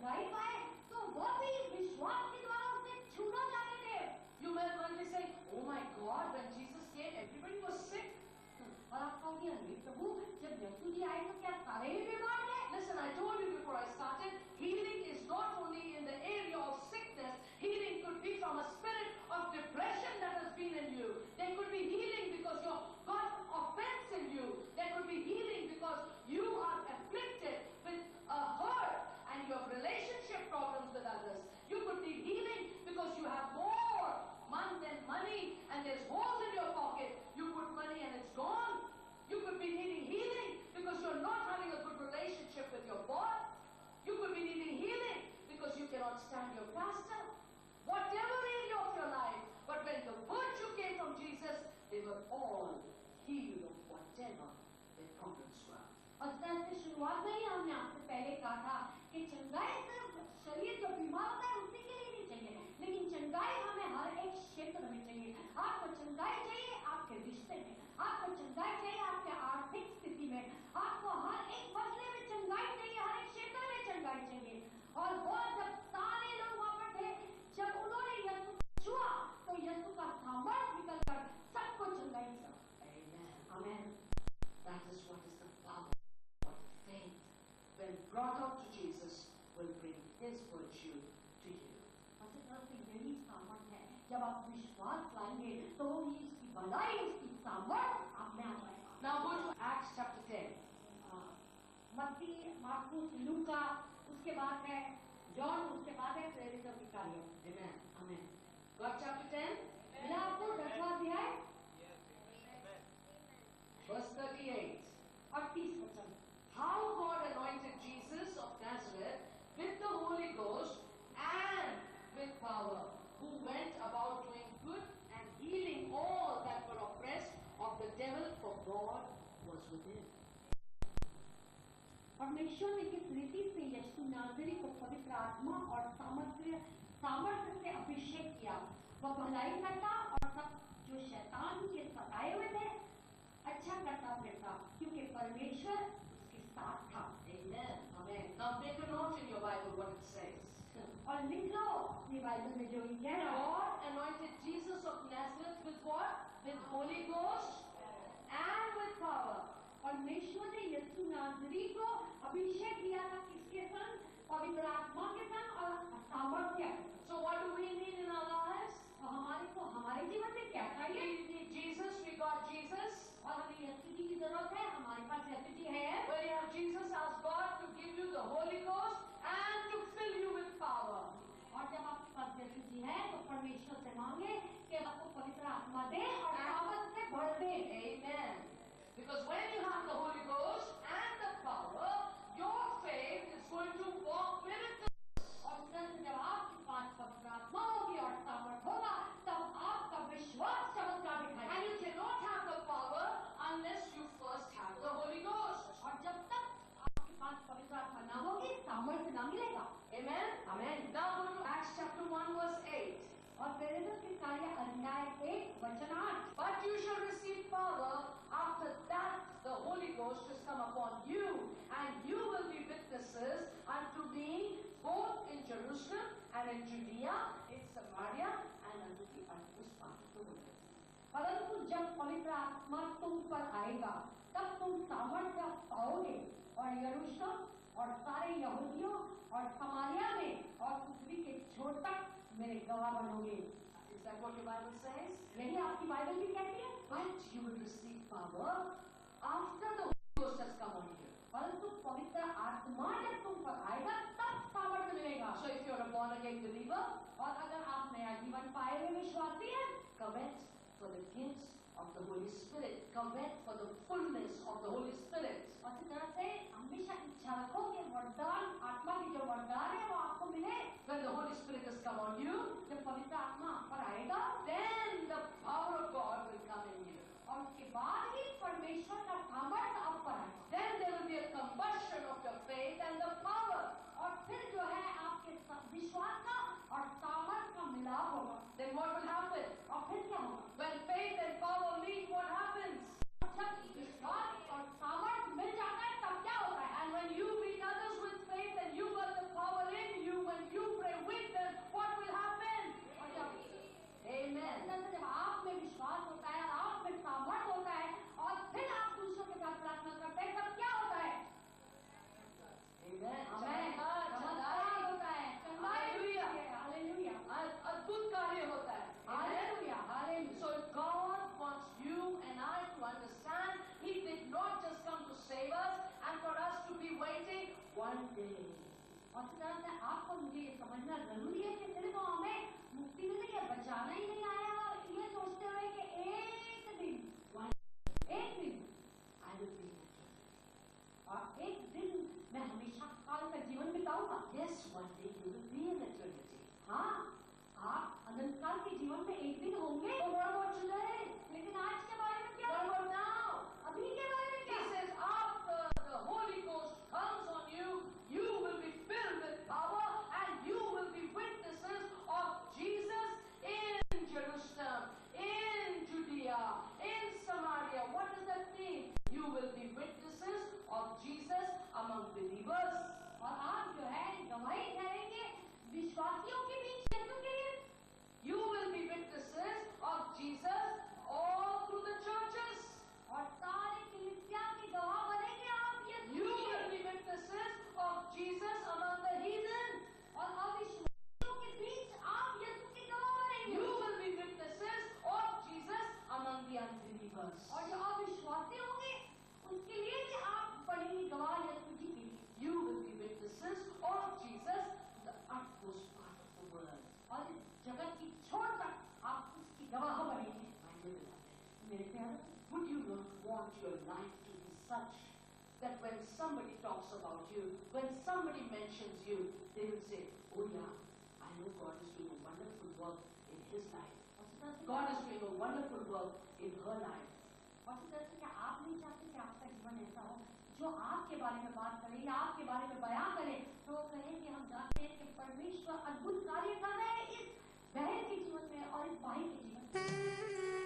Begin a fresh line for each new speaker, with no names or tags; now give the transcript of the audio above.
चंगाई पाए तो वो भी विश्वास के द्वारा उसे छूना चाहते थे।
You may be saying, oh my God, when Jesus came, everybody was sick.
और आप कहोगे, अरे प्रभु, जब यीशु जी आए तो क्या सारे ही बीमार थे?
Listen, I told you before I started, healing is not only in the area of sickness. Healing could be from a spirit of depression that has been in you. There could be healing because you got offense in you. There could be healing because you are afflicted with a hurt and you have relationship problems with others. You could need healing because you have more than money and there's holes in your pocket. You put money and it's gone. You could be needing healing because you're not having a good relationship with your boss. You could be needing healing because you cannot stand your pastor. Whatever area of your life, but when the virtue came from Jesus, they were all healed of whatever their problems were.
और से शुरुआत में ही हमने आपसे पहले कहा था कि चंगाई सिर्फ शरीर जो बीमार होता है उसी के लिए नहीं चाहिए, लेकिन चंगाई हमें हर एक क्षेत्र में चाहिए। आपको चंगाई चाहिए आपके रिश्ते में, आपको चंगाई चाहिए आपके आर्थिक स्थिति में, आपको हर एक मसले में चंगाई चाहिए, हर एक क्षेत्र में चंगाई चाहिए। और वो जब सारे लोग वहां पर थे, जब उन्होंने यीशु को छुआ तो यीशु का सामर्थ निकलकर सबको चंगाई दिया।
Amen. That is what is the power of faith. When brought up to Jesus, will bring His virtue to you.
अच्छी तरह से यही सामर्थ है, जब आप विश्वास लाएंगे तो ही इसकी भलाई, इसकी सामर्थ आप में आ जाएगा।
Now go to Acts chapter 10.
मत्ती, मार्कुस, लूका, उसके बाद है जॉन, उसके बाद है प्रेरितों की कार्य।
Amen. Amen. Got chapter 10?
मिला आपको 10वां अध्याय
Verse 38.
और 30 वचन।
How God anointed Jesus of Nazareth with the Holy Ghost and with power, who went about doing good and healing all that were oppressed of the devil, for God was with him.
परमेश्वर ने किस रीति से यीशु नाज़री को पवित्र आत्मा और सामर्थ्य से अभिषेक किया, वह भलाई करता और सब जो शैतान के सताए हुए थे अच्छा करता फिरता, क्योंकि परमेश्वर उसके साथ था।
Amen. Amen. Now make a note in your Bible what it says.
और लिख लो अपनी बाइबल में जो कह रहा है,
God anointed Jesus of Nazareth with what? With Holy Ghost and with power.
परमेश्वर ने यीशु नाज़री को अभिषेक किया था किसके संग? पवित्र आत्मा के संग और सामर्थ्य।
So what do we need in our lives?
तो हमारे जीवन में क्या चाहिए?
We need Jesus. We got Jesus.
और हमें यीशु जी की जरूरत है, हमारे पास यीशु जी है।
When you have Jesus, ask God to give you the Holy Ghost and to fill you with power.
और जब आपके पास यीशु जी है तो परमेश्वर से मांगे कि आपको पवित्र आत्मा दे और सामर्थ से भर दे।
Amen. Because when you have the Holy Ghost and the power, your faith is going to walk miracles.
और जब आपके पास पवित्र आत्मा होगी और सामर्थ होगा, तब आपका विश्वास चमत्कार दिखाएगा।
And you cannot have the power unless you first have the Holy Ghost.
और जब तक आपके पास पवित्र आत्मा न होगी, सामर्थ्य न मिलेगा।
Amen. Amen. Now go to Acts chapter 1 verse 8.
और प्रेरितों के कार्य अध्याय 1 वचन 8।
But you shall receive power after that the Holy Ghost has come upon you, and you will be witnesses unto me both in Jerusalem and in Judea, in Samaria, and unto the uttermost part of the world.
परंतु जब पवित्र आत्मा तुम पर आएगा, तब तुम सामर्थ्य पाओगे और यरूशलेम और सारे यहूदियों और समारिया में और पृथ्वी के छोर तक मेरे गवाह बनोगे।
Is that what your Bible says?
यही आपकी बाइबल भी कहती है।
But you will receive power after the Holy Ghost has come on you.
परंतु पवित्र आत्मा जब तुम पर आएगा तब सामर्थ्य मिलेगा।
So if you're a born again believer,
और अगर आप नया जीवन पाए हुए विश्वासी हैं,
covet for the gifts of the Holy Spirit. Covet for the fullness of the Holy Spirit.
और इस तरह से हमेशा इच्छा रखो कि वरदान, आत्मा की जो वरदान है वो आपको मिले।
When the Holy Spirit has come on you,
जब पवित्र आत्मा आप पर आएगा,
then the power of God will come in you.
और उसके बाद ही परमेश्वर का सामर्थ्य आप पर आएगा।
Then there will be a combustion of your faith and the power.
और फिर जो है आपके विश्वास का और सामर्थ्य का मिलाप होगा।
Then what will happen?
और फिर क्या होगा?
When faith and power meet, what happens?
जब विश्वास और सामर्थ्य मिल जाता है तब क्या होता है?
And when you meet others with faith and you got the power in day.
और इस तरह से आपको मुझे ये समझना जरूरी है कि सिर्फ हमें मुक्ति मिलनी है, बचाना ही नहीं आया और ये सोचते हुए कि एक दिन
I will be in eternity.
और एक दिन मैं हमेशा काल का जीवन बिताऊंगा।
Yes, one day you will be in eternity.
हाँ, आप अनंत काल के जीवन में एक दिन होंगे।
But what about today?
लेकिन आज के बारे में क्या?
What about now?
अभी के बारे में
He
क्या?
says, after the Holy Ghost comes on you, you will be filled with power and you will be witnesses of Jesus in Jerusalem, in Judea, in Samaria. What does that mean? You will be witnesses of Jesus among believers.
और आप जो है गवाही ठहरेंगे विश्वासियों के बीच यीशु के लिए।
You will be witnesses of Jesus all through the churches.
और सारे कलीसिया के गवाह बनेंगे आप यीशु
You
के
will
लिए।
be witnesses of Jesus among the heathen.
और अविश्वासियों के बीच आप यीशु के गवाह बनेंगे।
You will be witnesses of Jesus among the unbelievers.
और जो अविश्वासी होंगे उनके लिए भी आप बनेंगे गवाह यीशु जी के लिए।
You will be witnesses of Jesus to the utmost part of the world.
और इस जगत की छोर तक आप उसकी गवाह बनेंगे।
My little beloved,
मेरे प्यारे,
would you not want your life to be such that when somebody talks about you, when somebody mentions you, they will say, oh yeah, I know God is doing a wonderful work in his life.
और इस तरह से
God is doing a wonderful work in her life.
और इस तरह से क्या आप नहीं चाहते कि आपका जीवन ऐसा हो जो आपके बारे में बात करे या आपके बारे में बयां करे, तो कहें कि हम जानते हैं कि परमेश्वर अद्भुत कार्य कर रहे हैं इस बहन के जीवन में और इस भाई के जीवन में।